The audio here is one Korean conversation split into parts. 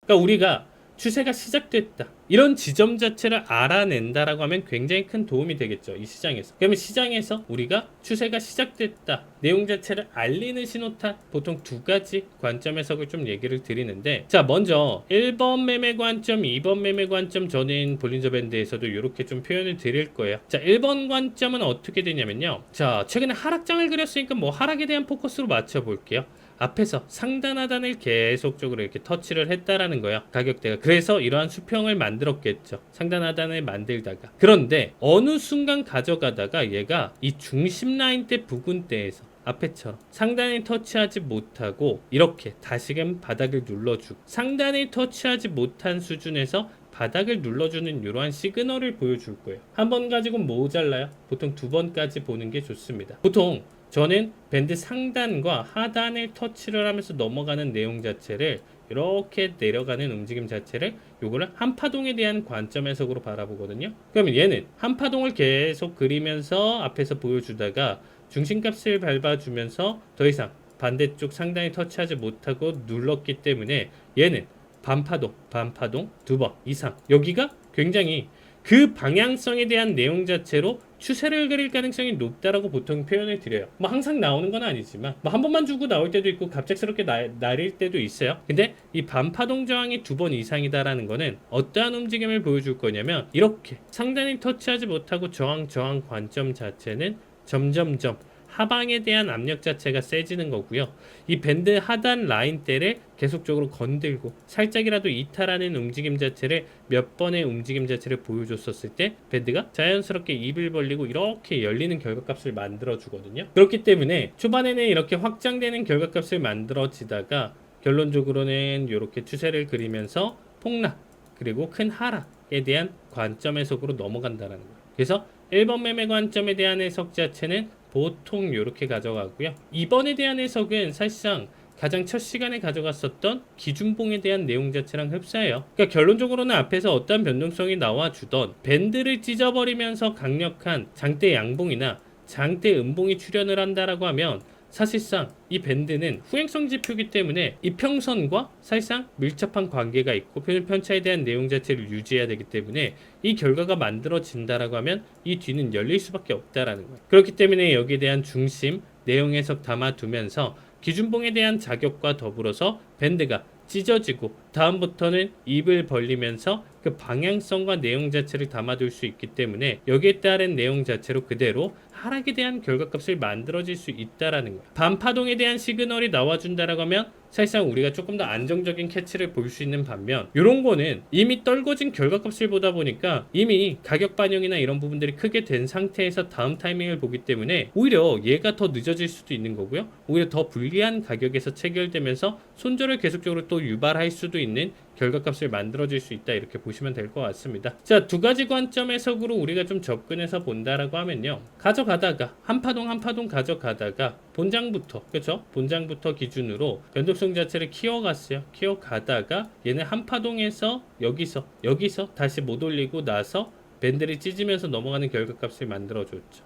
그러니까 우리가 추세가 시작됐다, 이런 지점 자체를 알아낸다라고 하면 굉장히 큰 도움이 되겠죠, 이 시장에서. 그러면 시장에서 우리가 추세가 시작됐다 내용 자체를 알리는 신호탄, 보통 두 가지 관점 해석을 좀 얘기를 드리는데, 자 먼저 1번 매매 관점, 2번 매매 관점, 저는 볼린저 밴드에서도 이렇게 좀 표현을 드릴 거예요. 자 1번 관점은 어떻게 되냐면요, 자 최근에 하락장을 그렸으니까 뭐 하락에 대한 포커스로 맞춰 볼게요. 앞에서 상단 하단을 계속적으로 이렇게 터치를 했다라는 거예요, 가격대가. 그래서 이러한 수평을 만들었겠죠, 상단 하단을 만들다가. 그런데 어느 순간 가져가다가 얘가 이 중심 라인대 부근대에서 앞에처럼 상단을 터치하지 못하고 이렇게 다시금 바닥을 눌러주고, 상단을 터치하지 못한 수준에서 바닥을 눌러주는 이러한 시그널을 보여줄 거예요. 한 번 가지고는 모자라요. 보통 두 번까지 보는 게 좋습니다. 보통 저는 밴드 상단과 하단을 터치를 하면서 넘어가는 내용 자체를, 이렇게 내려가는 움직임 자체를, 요거를 한파동에 대한 관점 해석으로 바라보거든요. 그러면 얘는 한파동을 계속 그리면서 앞에서 보여주다가 중심값을 밟아주면서 더 이상 반대쪽 상단에 터치하지 못하고 눌렀기 때문에 얘는 반파동 두 번 이상, 여기가 굉장히 그 방향성에 대한 내용 자체로 추세를 그릴 가능성이 높다라고 보통 표현을 드려요. 뭐 항상 나오는 건 아니지만 뭐 한 번만 주고 나올 때도 있고 갑작스럽게 날릴 때도 있어요. 근데 이 반파동 저항이 두 번 이상이다라는 거는 어떠한 움직임을 보여줄 거냐면, 이렇게 상단에 터치하지 못하고 저항 관점 자체는 점점점 하방에 대한 압력 자체가 세지는 거고요. 이 밴드 하단 라인대를 계속적으로 건들고 살짝이라도 이탈하는 움직임 자체를, 몇 번의 움직임 자체를 보여줬었을 때 밴드가 자연스럽게 입을 벌리고 이렇게 열리는 결과값을 만들어 주거든요. 그렇기 때문에 초반에는 이렇게 확장되는 결과값을 만들어지다가 결론적으로는 이렇게 추세를 그리면서 폭락 그리고 큰 하락에 대한 관점 해석으로 넘어간다는 거예요. 그래서 1번 매매 관점에 대한 해석 자체는 보통 이렇게 가져가고요. 2번에 대한 해석은 사실상 가장 첫 시간에 가져갔었던 기준봉에 대한 내용 자체랑 흡사해요. 그러니까 결론적으로는 앞에서 어떤 변동성이 나와주던 밴드를 찢어버리면서 강력한 장대 양봉이나 장대 음봉이 출현을 한다라고 하면, 사실상 이 밴드는 후행성 지표이기 때문에 이평선과 사실상 밀접한 관계가 있고 편차에 대한 내용 자체를 유지해야 되기 때문에 이 결과가 만들어진다라고 하면 이 뒤는 열릴 수밖에 없다라는 거예요. 그렇기 때문에 여기에 대한 중심 내용 해석 담아두면서 기준봉에 대한 자격과 더불어서 밴드가 찢어지고 다음부터는 입을 벌리면서 그 방향성과 내용 자체를 담아둘 수 있기 때문에 여기에 따른 내용 자체로 그대로 하락에 대한 결과값을 만들어질 수 있다라는 거예요. 반파동에 대한 시그널이 나와준다라고 하면 사실상 우리가 조금 더 안정적인 캐치를 볼 수 있는 반면, 이런 거는 이미 떨궈진 결과값을 보다 보니까 이미 가격 반영이나 이런 부분들이 크게 된 상태에서 다음 타이밍을 보기 때문에 오히려 얘가 더 늦어질 수도 있는 거고요. 오히려 더 불리한 가격에서 체결되면서 손절을 계속적으로 또 유발할 수도 있는 결과값을 만들어질 수 있다, 이렇게 보시면 될 것 같습니다. 자, 두 가지 관점 해석으로 우리가 좀 접근해서 본다라고 하면요, 가져가다가 한파동 가져가다가 본장부터, 그렇죠? 본장부터 기준으로 변동성 자체를 키워갔어요. 키워가다가 얘는 한파동에서 여기서 다시 못 올리고 나서 밴드를 찢으면서 넘어가는 결과값을 만들어줬죠.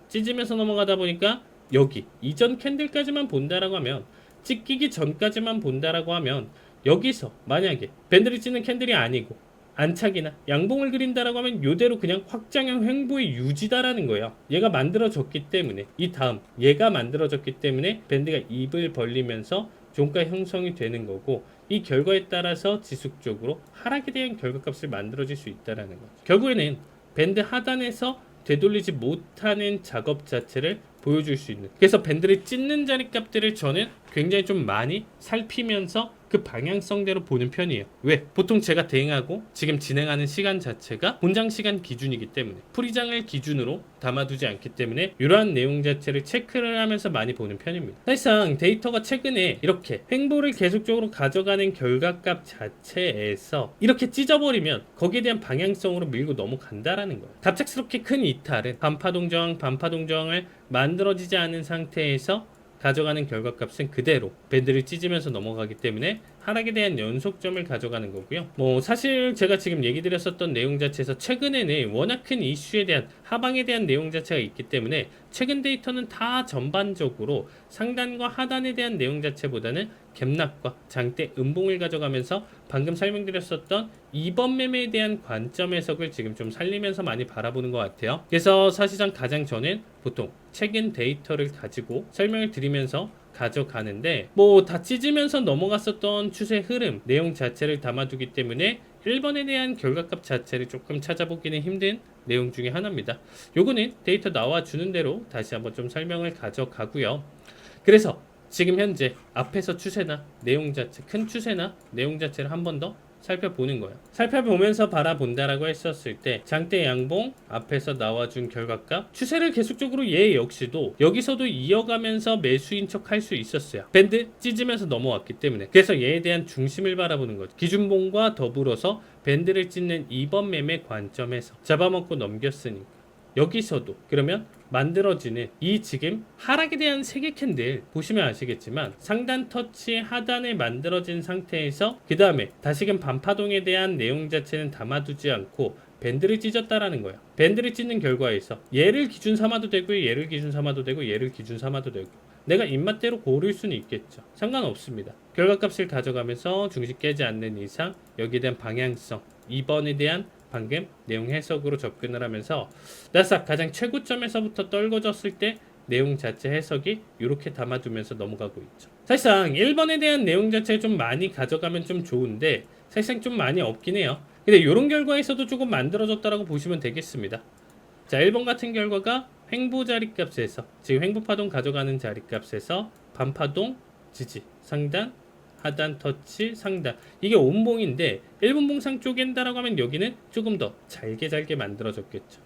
찢으면서 넘어가다 보니까 여기 이전 캔들까지만 본다라고 하면, 찢기기 전까지만 본다라고 하면, 여기서 만약에 밴드를 찢는 캔들이 아니고 안착이나 양봉을 그린다라고 하면 이대로 그냥 확장형 횡보의 유지다라는 거예요. 얘가 만들어졌기 때문에, 이 다음 얘가 만들어졌기 때문에 밴드가 입을 벌리면서 종가 형성이 되는 거고, 이 결과에 따라서 지속적으로 하락에 대한 결과값을 만들어질 수 있다라는 거죠. 결국에는 밴드 하단에서 되돌리지 못하는 작업 자체를 보여줄 수 있는, 그래서 밴드를 찢는 자리 값들을 저는 굉장히 좀 많이 살피면서 그 방향성대로 보는 편이에요. 왜? 보통 제가 대응하고 지금 진행하는 시간 자체가 본장 시간 기준이기 때문에, 풀이장을 기준으로 담아두지 않기 때문에 이러한 내용 자체를 체크를 하면서 많이 보는 편입니다. 사실상 데이터가 최근에 이렇게 횡보를 계속적으로 가져가는 결과값 자체에서 이렇게 찢어버리면 거기에 대한 방향성으로 밀고 넘어간다라는 거예요. 갑작스럽게 큰 이탈은 반파동 저항을 만들어지지 않은 상태에서 가져가는 결과값은 그대로 밴드를 찢으면서 넘어가기 때문에 하락에 대한 연속점을 가져가는 거고요. 뭐 사실 제가 지금 얘기 드렸었던 내용 자체에서 최근에는 워낙 큰 이슈에 대한 하방에 대한 내용 자체가 있기 때문에 최근 데이터는 다 전반적으로 상단과 하단에 대한 내용 자체보다는 갭납과 장대 음봉을 가져가면서 방금 설명드렸었던 2번 매매에 대한 관점 해석을 지금 좀 살리면서 많이 바라보는 것 같아요. 그래서 사실상 가장 저는 보통 최근 데이터를 가지고 설명을 드리면서 가져가는데 뭐 다 찢으면서 넘어갔었던 추세 흐름 내용 자체를 담아두기 때문에 1번에 대한 결과값 자체를 조금 찾아보기는 힘든 내용 중에 하나입니다. 요거는 데이터 나와주는 대로 다시 한번 좀 설명을 가져가고요. 그래서 지금 현재 앞에서 추세나 내용 자체, 큰 추세나 내용 자체를 한 번 더 살펴보는 거예요. 살펴보면서 바라본다라고 했었을 때 장대 양봉 앞에서 나와준 결과값 추세를 계속적으로 얘 역시도 여기서도 이어가면서 매수인 척 할 수 있었어요. 밴드 찢으면서 넘어왔기 때문에. 그래서 얘에 대한 중심을 바라보는 거죠. 기준봉과 더불어서 밴드를 찢는 2번 매매 관점에서 잡아먹고 넘겼으니까 여기서도 그러면 만들어지는 이 지금 하락에 대한 3개 캔들 보시면 아시겠지만 상단 터치 하단에 만들어진 상태에서 그 다음에 다시금 반파동에 대한 내용 자체는 담아두지 않고 밴드를 찢었다라는 거예요. 밴드를 찢는 결과에서 얘를 기준 삼아도 되고 얘를 기준 삼아도 되고 얘를 기준 삼아도 되고 내가 입맛대로 고를 수는 있겠죠. 상관없습니다. 결과값을 가져가면서 중심 깨지 않는 이상 여기에 대한 방향성 2번에 대한 방금 내용 해석으로 접근을 하면서 나스닥 가장 최고점에서부터 떨궈졌을 때 내용 자체 해석이 이렇게 담아두면서 넘어가고 있죠. 사실상 1번에 대한 내용 자체 좀 많이 가져가면 좀 좋은데 사실상 좀 많이 없긴 해요. 근데 이런 결과에서도 조금 만들어졌다라고 보시면 되겠습니다. 자, 1번 같은 결과가 횡보 자리값에서 지금 횡보 파동 가져가는 자리값에서 반파동 지지 상단 하단 터치 상단 이게 온봉인데 1번 봉상 쪼갠다라고 하면 여기는 조금 더 잘게 만들어졌겠죠.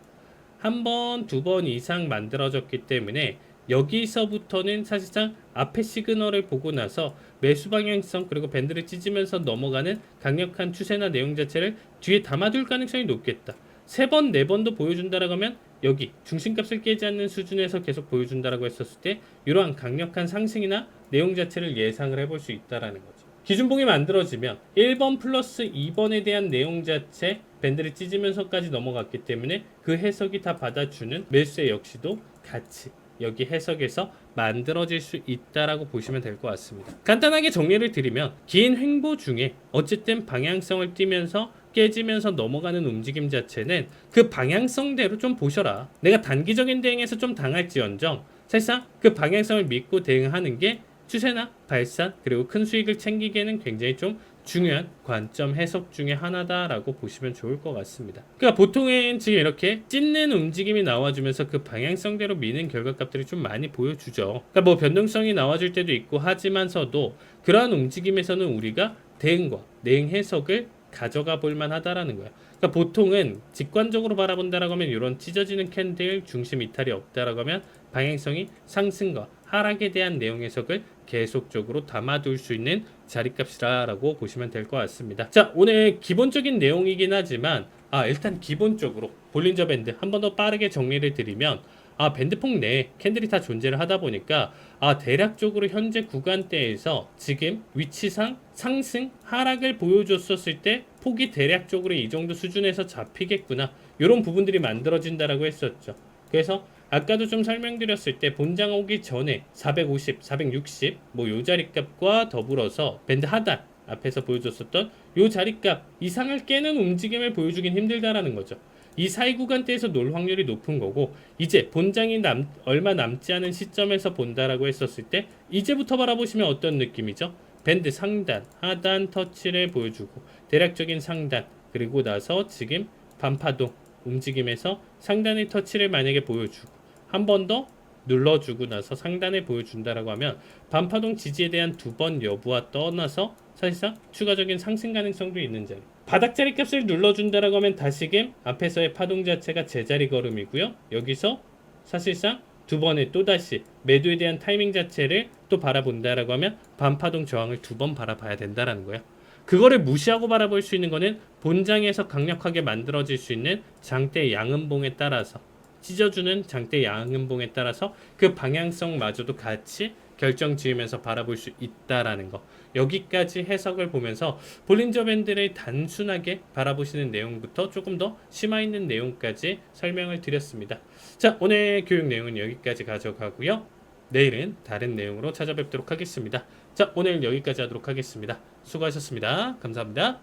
한 번, 두 번 이상 만들어졌기 때문에 여기서부터는 사실상 앞에 시그널을 보고 나서 매수 방향성 그리고 밴드를 찢으면서 넘어가는 강력한 추세나 내용 자체를 뒤에 담아둘 가능성이 높겠다. 3번, 4번도 보여준다라고 하면 여기 중심값을 깨지 않는 수준에서 계속 보여준다라고 했었을 때 이러한 강력한 상승이나 내용 자체를 예상을 해볼 수 있다라는 거죠. 기준봉이 만들어지면 1번 플러스 2번에 대한 내용 자체 밴드를 찢으면서까지 넘어갔기 때문에 그 해석이 다 받아주는 매수세 역시도 같이 여기 해석에서 만들어질 수 있다라고 보시면 될 것 같습니다. 간단하게 정리를 드리면 긴 횡보 중에 어쨌든 방향성을 띠면서 깨지면서 넘어가는 움직임 자체는 그 방향성대로 좀 보셔라. 내가 단기적인 대응에서 좀 당할지언정 사실상 그 방향성을 믿고 대응하는 게 추세나 발산 그리고 큰 수익을 챙기기에는 굉장히 좀 중요한 관점 해석 중에 하나다라고 보시면 좋을 것 같습니다. 그러니까 보통은 지금 이렇게 찢는 움직임이 나와주면서 그 방향성대로 미는 결과값들이 좀 많이 보여주죠. 그러니까 뭐 변동성이 나와줄 때도 있고 하지만서도 그러한 움직임에서는 우리가 대응과 내용 해석을 가져가 볼 만하다라는 거예요. 그러니까 보통은 직관적으로 바라본다라고 하면 이런 찢어지는 캔들 중심 이탈이 없다라고 하면 방향성이 상승과 하락에 대한 내용 해석을 계속적으로 담아둘 수 있는 자리값이라고 보시면 될 것 같습니다. 자, 오늘 기본적인 내용이긴 하지만 일단 기본적으로 볼린저 밴드 한 번 더 빠르게 정리를 드리면 밴드폭 내에 캔들이 다 존재를 하다 보니까 대략적으로 현재 구간대에서 지금 위치상 상승 하락을 보여줬었을 때 폭이 대략적으로 이 정도 수준에서 잡히겠구나 이런 부분들이 만들어진다라고 했었죠. 그래서 아까도 좀 설명드렸을 때 본장 오기 전에 450, 460 뭐 요 자리값과 더불어서 밴드 하단 앞에서 보여줬었던 요 자리값 이상을 깨는 움직임을 보여주긴 힘들다라는 거죠. 이 사이 구간대에서 놀 확률이 높은 거고 이제 본장이 얼마 남지 않은 시점에서 본다라고 했었을 때 이제부터 바라보시면 어떤 느낌이죠? 밴드 상단, 하단 터치를 보여주고 대략적인 상단 그리고 나서 지금 반파동 움직임에서 상단의 터치를 만약에 보여주고 한 번 더 눌러주고 나서 상단에 보여준다라고 하면 반파동 지지에 대한 2번 여부와 떠나서 사실상 추가적인 상승 가능성도 있는 자리. 바닥 자리 값을 눌러준다라고 하면 다시금 앞에서의 파동 자체가 제자리 걸음이고요. 여기서 사실상 2번에 또다시 매도에 대한 타이밍 자체를 또 바라본다라고 하면 반파동 저항을 2번 바라봐야 된다라는 거예요. 그거를 무시하고 바라볼 수 있는 거는 본장에서 강력하게 만들어질 수 있는 장대 양음봉에 따라서 찢어주는 장대 양음봉에 따라서 그 방향성마저도 같이 결정 지으면서 바라볼 수 있다라는 거. 여기까지 해석을 보면서 볼린저 밴드를 단순하게 바라보시는 내용부터 조금 더 심화 있는 내용까지 설명을 드렸습니다. 자, 오늘 교육 내용은 여기까지 가져가고요. 내일은 다른 내용으로 찾아뵙도록 하겠습니다. 자, 오늘 여기까지 하도록 하겠습니다. 수고하셨습니다. 감사합니다.